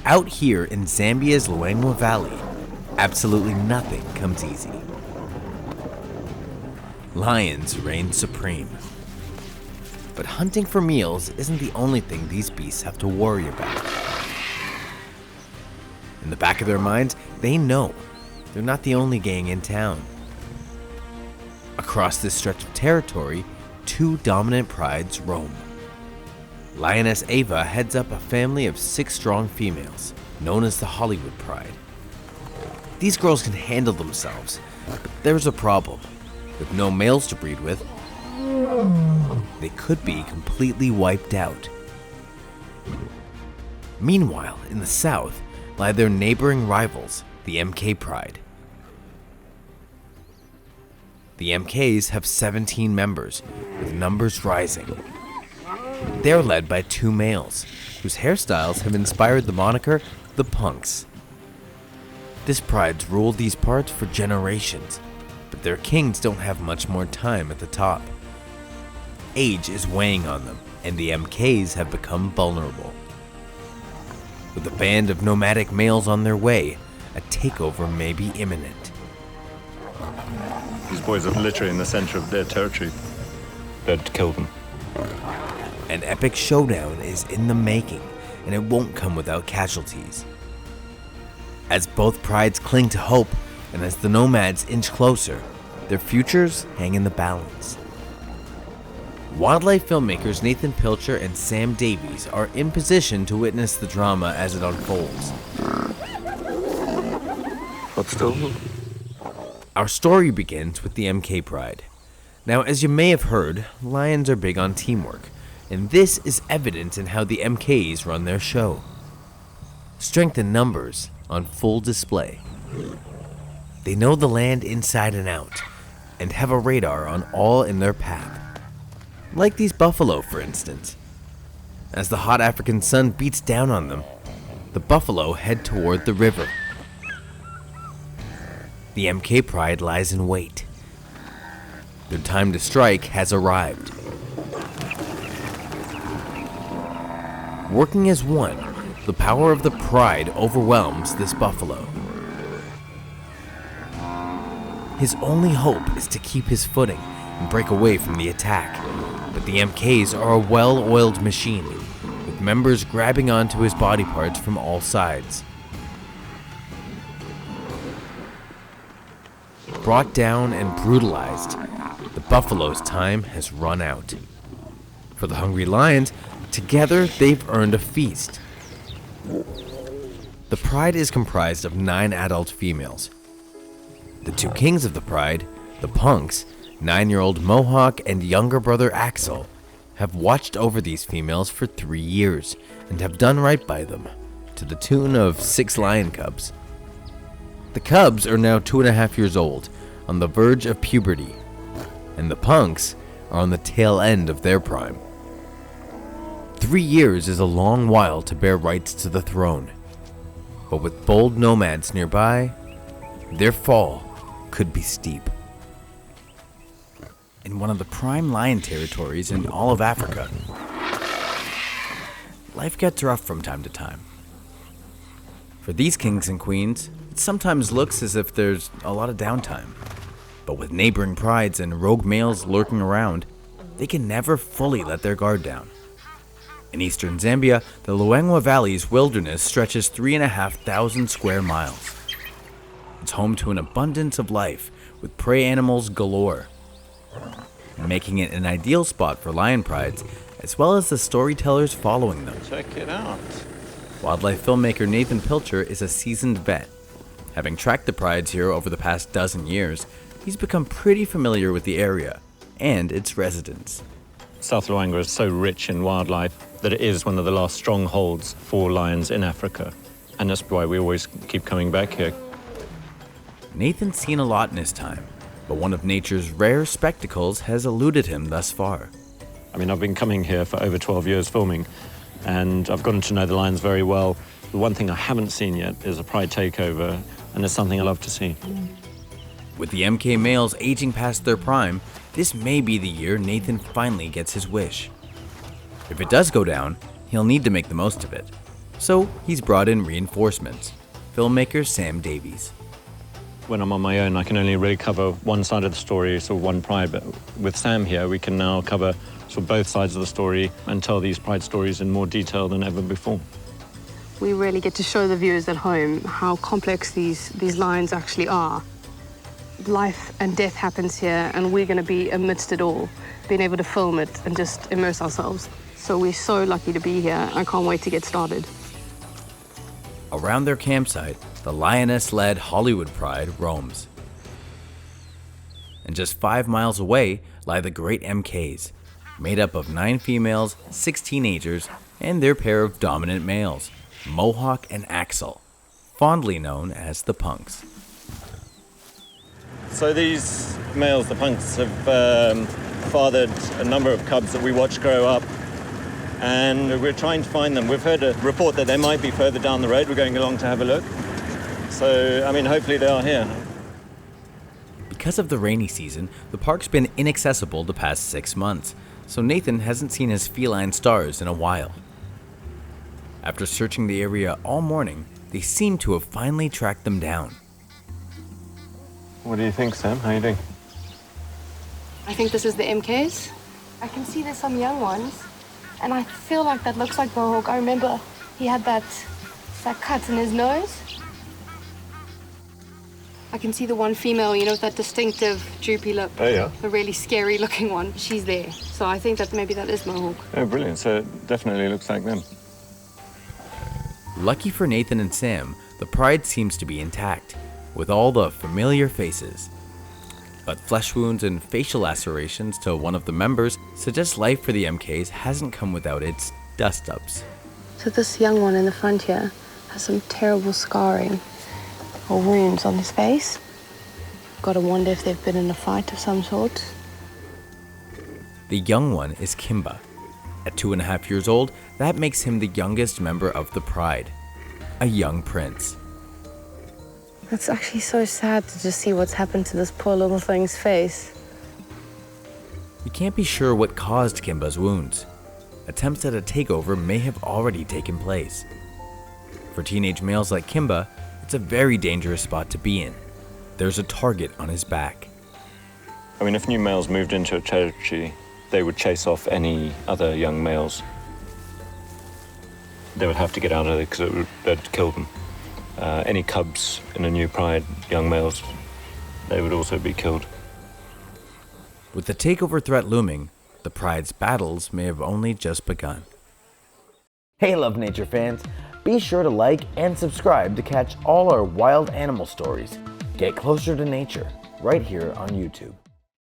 Out here in Zambia's Luwangwa Valley, absolutely nothing comes easy. Lions reign supreme. But hunting for meals isn't the only thing these beasts have to worry about. In the back of their minds, they know they're not the only gang in town. Across this stretch of territory, two dominant prides roam. Lioness Ava heads up a family of 6 strong females, known as the Hollywood Pride. These girls can handle themselves, but there's a problem. With no males to breed with, they could be completely wiped out. Meanwhile, in the south lie their neighboring rivals, the MK Pride. The MKs have 17 members, with numbers rising. They're led by 2 males, whose hairstyles have inspired the moniker the Punks. This pride's ruled these parts for generations, but their kings don't have much more time at the top. Age is weighing on them, and the MKs have become vulnerable. With a band of nomadic males on their way, a takeover may be imminent. These boys are literally in the center of their territory. They'd kill them. An epic showdown is in the making, and it won't come without casualties. As both prides cling to hope, and as the nomads inch closer, their futures hang in the balance. Wildlife filmmakers Nathan Pilcher and Sam Davies are in position to witness the drama as it unfolds. But still, our story begins with the MK Pride. Now, as you may have heard, lions are big on teamwork, and this is evident in how the MKs run their show. Strength in numbers on full display. They know the land inside and out, and have a radar on all in their path. Like these buffalo, for instance. As the hot African sun beats down on them, the buffalo head toward the river. The MK Pride lies in wait. Their time to strike has arrived. Working as one, the power of the pride overwhelms this buffalo. His only hope is to keep his footing and break away from the attack. But the MKs are a well-oiled machine, with members grabbing onto his body parts from all sides. Brought down and brutalized, the buffalo's time has run out. For the hungry lions, together they've earned a feast. The pride is comprised of 9 adult females. The 2 kings of the pride, the Punks, 9-year-old Mohawk and younger brother Axel, have watched over these females for 3 years and have done right by them, to the tune of 6 lion cubs. The cubs are now 2.5 years old, on the verge of puberty, and the Punks are on the tail end of their prime. 3 years is a long while to bear rights to the throne, but with bold nomads nearby, their fall could be steep. In one of the prime lion territories in all of Africa, life gets rough from time to time. For these kings and queens, it sometimes looks as if there's a lot of downtime. But with neighboring prides and rogue males lurking around, they can never fully let their guard down. In eastern Zambia, the Luwangwa Valley's wilderness stretches 3,500 square miles. It's home to an abundance of life, with prey animals galore, making it an ideal spot for lion prides, as well as the storytellers following them. Check it out. Wildlife filmmaker Nathan Pilcher is a seasoned vet. Having tracked the prides here over the past dozen years, he's become pretty familiar with the area and its residents. South Luangwa is so rich in wildlife that it is one of the last strongholds for lions in Africa. And that's why we always keep coming back here. Nathan's seen a lot in his time, but one of nature's rare spectacles has eluded him thus far. I mean, I've been coming here for over 12 years filming, and I've gotten to know the lions very well. The one thing I haven't seen yet is a pride takeover, and it's something I love to see. With the MK males aging past their prime, this may be the year Nathan finally gets his wish. If it does go down, he'll need to make the most of it. So he's brought in reinforcements. Filmmaker Sam Davies. When I'm on my own, I can only really cover one side of the story, so one pride. But with Sam here, we can now cover sort of both sides of the story and tell these pride stories in more detail than ever before. We really get to show the viewers at home how complex these lions actually are. Life and death happens here, and we're going to be amidst it all, being able to film it and just immerse ourselves. So we're so lucky to be here. I can't wait to get started. Around their campsite, the lioness-led Hollywood Pride roams. And just 5 miles away lie the Great MKs, made up of 9 females, 6 teenagers, and their pair of dominant males, Mohawk and Axel, fondly known as the Punks. So these males, the Punks, have fathered a number of cubs that we watched grow up, and we're trying to find them. We've heard a report that they might be further down the road. We're going along to have a look. So, I mean, hopefully they are here. Because of the rainy season, the park's been inaccessible the past 6 months, so Nathan hasn't seen his feline stars in a while. After searching the area all morning, they seem to have finally tracked them down. What do you think, Sam? How are you doing? I think this is the MKs. I can see there's some young ones, and I feel like that looks like Mohawk. I remember he had that cut in his nose. I can see the one female, you know, with that distinctive droopy lip. Oh, yeah. The really scary looking one. She's there. So I think that maybe that is Mohawk. Oh, brilliant. So it definitely looks like them. Lucky for Nathan and Sam, the pride seems to be intact, with all the familiar faces. But flesh wounds and facial lacerations to one of the members suggest life for the MKs hasn't come without its dust-ups. So this young one in the front here has some terrible scarring or wounds on his face. Gotta wonder if they've been in a fight of some sort. The young one is Kimba. At 2.5 years old, that makes him the youngest member of the pride, a young prince. It's actually so sad to just see what's happened to this poor little thing's face. We can't be sure what caused Kimba's wounds. Attempts at a takeover may have already taken place. For teenage males like Kimba, it's a very dangerous spot to be in. There's a target on his back. I mean, if new males moved into a territory, they would chase off any other young males. They would have to get out of it because they'd kill them. Any cubs in a new pride, young males, they would also be killed. With the takeover threat looming, the pride's battles may have only just begun. Hey Love Nature fans, be sure to like and subscribe to catch all our wild animal stories. Get closer to nature right here on YouTube.